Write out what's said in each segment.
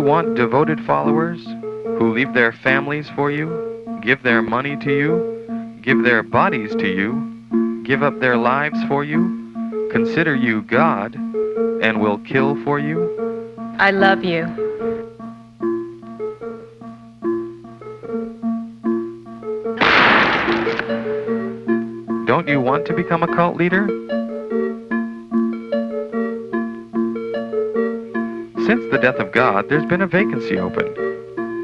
you want devoted followers who leave their families for you, give their money to you, give their bodies to you, give up their lives for you, consider you God, and will kill for you? I love you. Don't you want to become a cult leader? Since the death of God, there's been a vacancy open.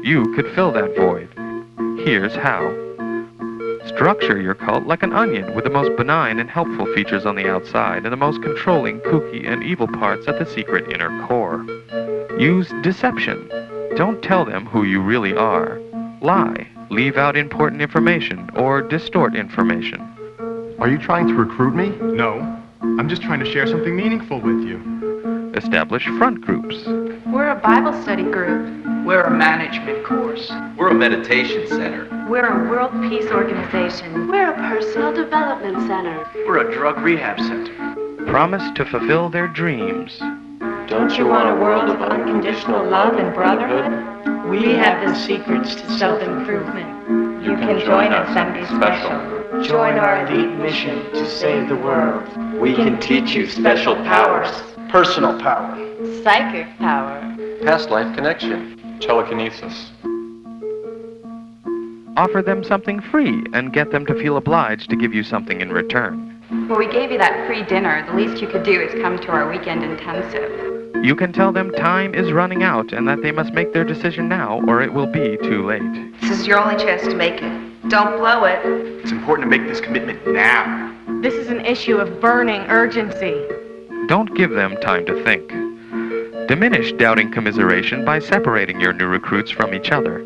You could fill that void. Here's how. Structure your cult like an onion with the most benign and helpful features on the outside and the most controlling, kooky, and evil parts at the secret inner core. Use deception. Don't tell them who you really are. Lie. Leave out important information or distort information. Are you trying to recruit me? No, I'm just trying to share something meaningful with you. Establish front groups. We're a Bible study group. We're a management course. We're a meditation center. We're a world peace organization. We're a personal development center. We're a drug rehab center. Promise to fulfill their dreams. Don't you want a world of unconditional love and brotherhood? We have the secrets to self-improvement. You can join us and be special. Join our elite mission to save the world. We can teach you special powers. Personal power. Psychic power. Past life connection. Telekinesis. Offer them something free and get them to feel obliged to give you something in return. Well, we gave you that free dinner. The least you could do is come to our weekend intensive. You can tell them time is running out and that they must make their decision now or it will be too late. This is your only chance to make it. Don't blow it. It's important to make this commitment now. This is an issue of burning urgency. Don't give them time to think. Diminish doubting commiseration by separating your new recruits from each other.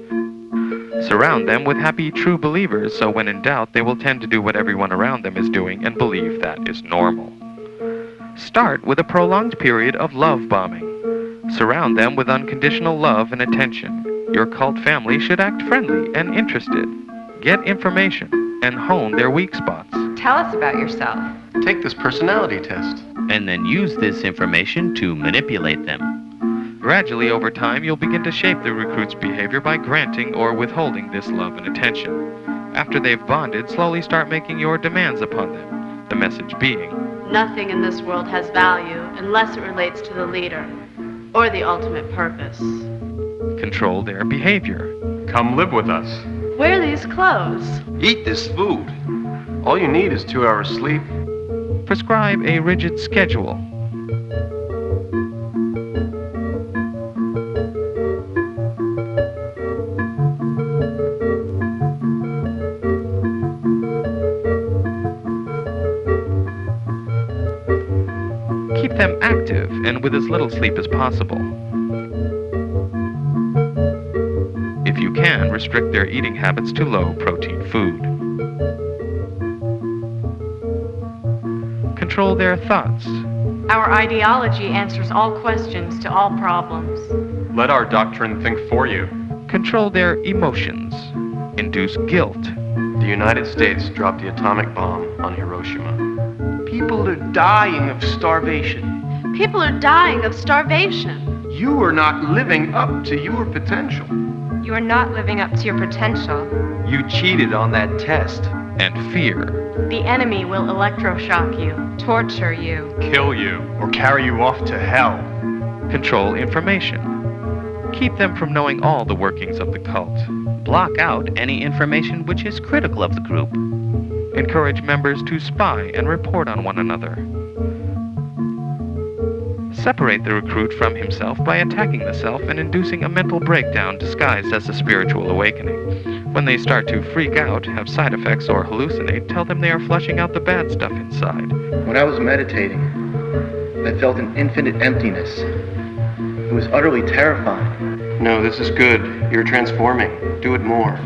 Surround them with happy true believers so when in doubt they will tend to do what everyone around them is doing and believe that is normal. Start with a prolonged period of love bombing. Surround them with unconditional love and attention. Your cult family should act friendly and interested. Get information and hone their weak spots. Tell us about yourself. Take this personality test. And then use this information to manipulate them. Gradually over time, you'll begin to shape the recruit's behavior by granting or withholding this love and attention. After they've bonded, slowly start making your demands upon them. The message being, Nothing in this world has value unless it relates to the leader or the ultimate purpose. control their behavior. Come live with us. Wear these clothes. Eat this food. All you need is 2 hours sleep. Prescribe a rigid schedule. Keep them active and with as little sleep as possible. If you can, restrict their eating habits to low-protein food. Control their thoughts. Our ideology answers all questions to all problems. Let our doctrine think for you. Control their emotions. Induce guilt. The United States dropped the atomic bomb on Hiroshima. People are dying of starvation. People are dying of starvation. You are not living up to your potential. You are not living up to your potential. You cheated on that test. And fear. The enemy will electroshock you, torture you, Kill you, or carry you off to hell. Control information. Keep them from knowing all the workings of the cult. Block out any information which is critical of the group. Encourage members to spy and report on one another. Separate the recruit from himself by attacking the self and inducing a mental breakdown disguised as a spiritual awakening. When they start to freak out, have side effects, or hallucinate, tell them they are flushing out the bad stuff inside. When I was meditating, I felt an infinite emptiness. It was utterly terrifying. No, this is good. You're transforming. Do it more.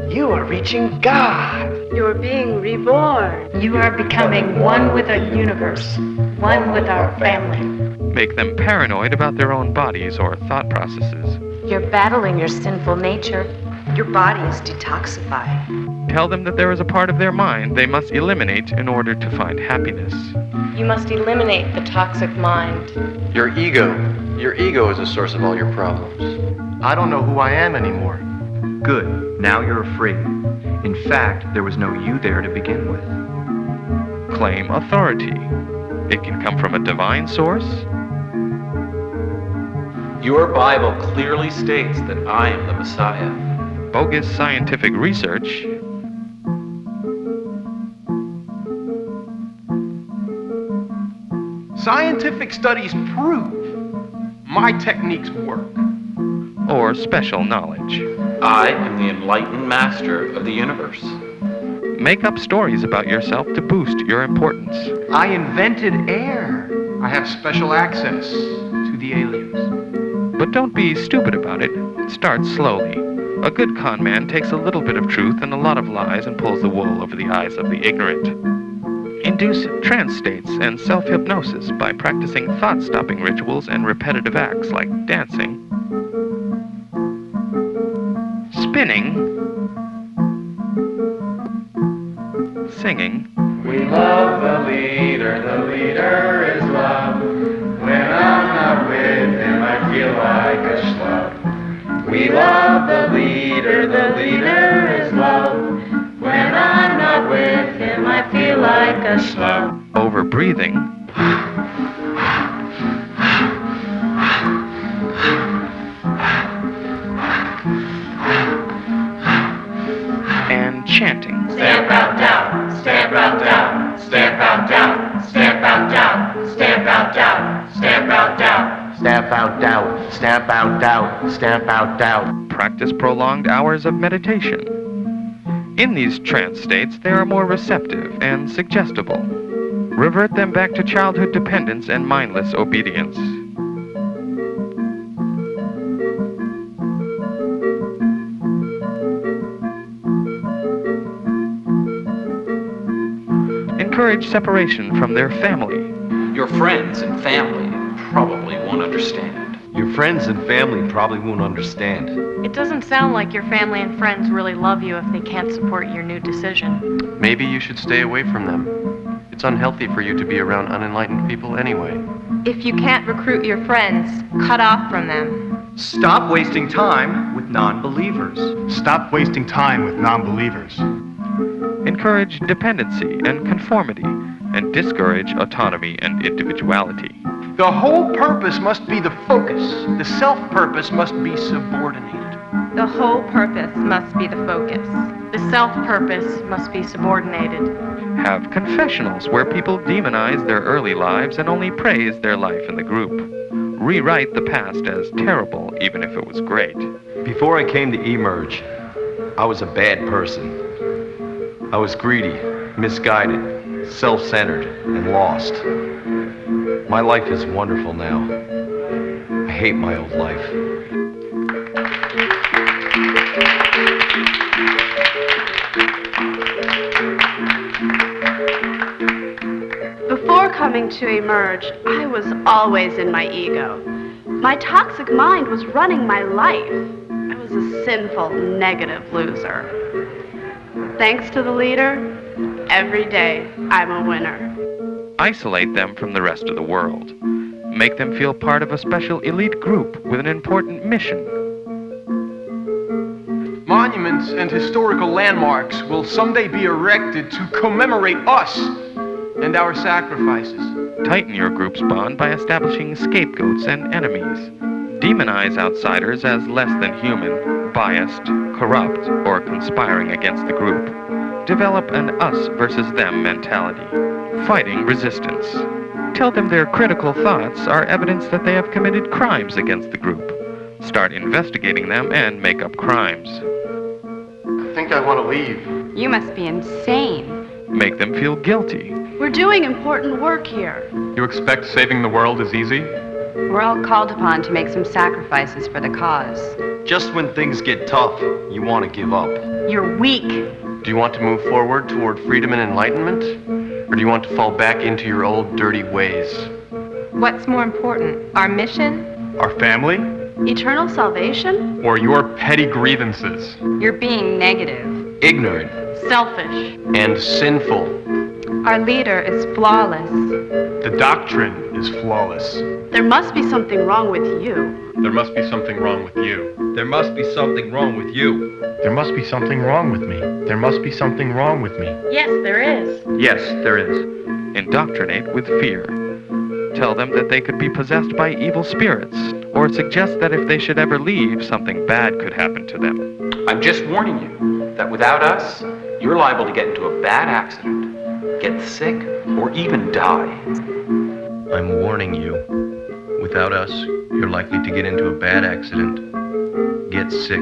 You are reaching God. You're being reborn. You are becoming one with the universe, one with our family. Make them paranoid about their own bodies or thought processes. You're battling your sinful nature. Your body is detoxifying. Tell them that there is a part of their mind they must eliminate in order to find happiness. You must eliminate the toxic mind. Your ego. Your ego is the source of all your problems. I don't know who I am anymore. Good. Now you're free. In fact, there was no you there to begin with. Claim authority. It can come from a divine source. Your Bible clearly states that I am the Messiah. Bogus scientific research. Scientific studies prove my techniques work. Or special knowledge. I am the enlightened master of the universe. Make up stories about yourself to boost your importance. I invented air. I have special access to the aliens. But don't be stupid about it. Start slowly. A good con man takes a little bit of truth and a lot of lies and pulls the wool over the eyes of the ignorant. Induce trance states and self-hypnosis by practicing thought-stopping rituals and repetitive acts like dancing, spinning, singing. We love the leader is love. When I'm not with him, I feel like a schlub. We love the leader is love. When I'm not with him, I feel like a schlub. Over breathing. And chanting. Stamp out doubt, stamp out doubt, stamp out doubt, stamp out doubt, stamp out doubt, stamp out doubt. Stamp out doubt, stamp out doubt, stamp out doubt. Practice prolonged hours of meditation. In these trance states, they are more receptive and suggestible. Revert them back to childhood dependence and mindless obedience. Encourage separation from their family. Your friends and family probably won't understand. Your friends and family probably won't understand. It doesn't sound like your family and friends really love you if they can't support your new decision. Maybe you should stay away from them. It's unhealthy for you to be around unenlightened people anyway. If you can't recruit your friends, cut off from them. Stop wasting time with non-believers. Stop wasting time with non-believers. Encourage dependency and conformity, and discourage autonomy and individuality. The whole purpose must be the focus. The self-purpose must be subordinated. The whole purpose must be the focus. The self-purpose must be subordinated. Have confessionals where people demonize their early lives and only praise their life in the group. Rewrite the past as terrible, even if it was great. Before I came to emerge, I was a bad person. I was greedy, misguided, self-centered, and lost. My life is wonderful now. I hate my old life. Before coming to emerge, I was always in my ego. My toxic mind was running my life. I was a sinful, negative loser. Thanks to the leader, every day I'm a winner. Isolate them from the rest of the world. Make them feel part of a special elite group with an important mission. Monuments and historical landmarks will someday be erected to commemorate us and our sacrifices. Tighten your group's bond by establishing scapegoats and enemies. Demonize outsiders as less than human, biased, corrupt, or conspiring against the group. Develop an us versus them mentality. Fighting resistance. Tell them their critical thoughts are evidence that they have committed crimes against the group. Start investigating them and make up crimes. I think I want to leave. You must be insane. Make them feel guilty. We're doing important work here. You expect saving the world is easy? We're all called upon to make some sacrifices for the cause. Just when things get tough, you want to give up. You're weak. Do you want to move forward toward freedom and enlightenment? Or do you want to fall back into your old dirty ways? What's more important, our mission? Our family? Eternal salvation? Or your petty grievances? You're being negative. Ignorant. Selfish. And sinful. Our leader is flawless. The doctrine is flawless. There must be something wrong with you. There must be something wrong with you. There must be something wrong with you. There must be something wrong with me. There must be something wrong with me. Yes, there is. Yes, there is. Indoctrinate with fear. Tell them that they could be possessed by evil spirits, or suggest that if they should ever leave, something bad could happen to them. I'm just warning you that without us, you're liable to get into a bad accident, get sick, or even die. I'm warning you. Without us, you're likely to get into a bad accident, get sick,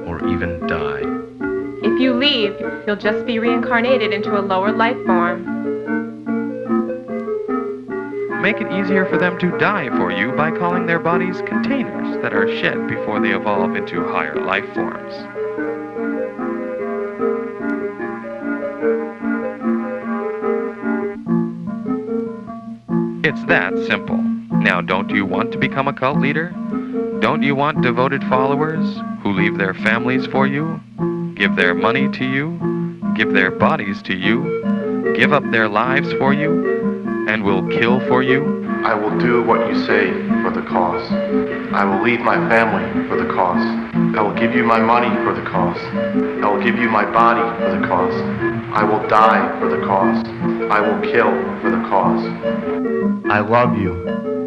or even die. If you leave, you'll just be reincarnated into a lower life form. Make it easier for them to die for you by calling their bodies containers that are shed before they evolve into higher life forms. It's that simple. Now, don't you want to become a cult leader? Don't you want devoted followers who leave their families for you, give their money to you, give their bodies to you, give up their lives for you, and will kill for you? I will do what you say for the cause. I will leave my family for the cause. I will give you my money for the cause. I will give you my body for the cause. I will die for the cause. I will kill for the cause. I love you.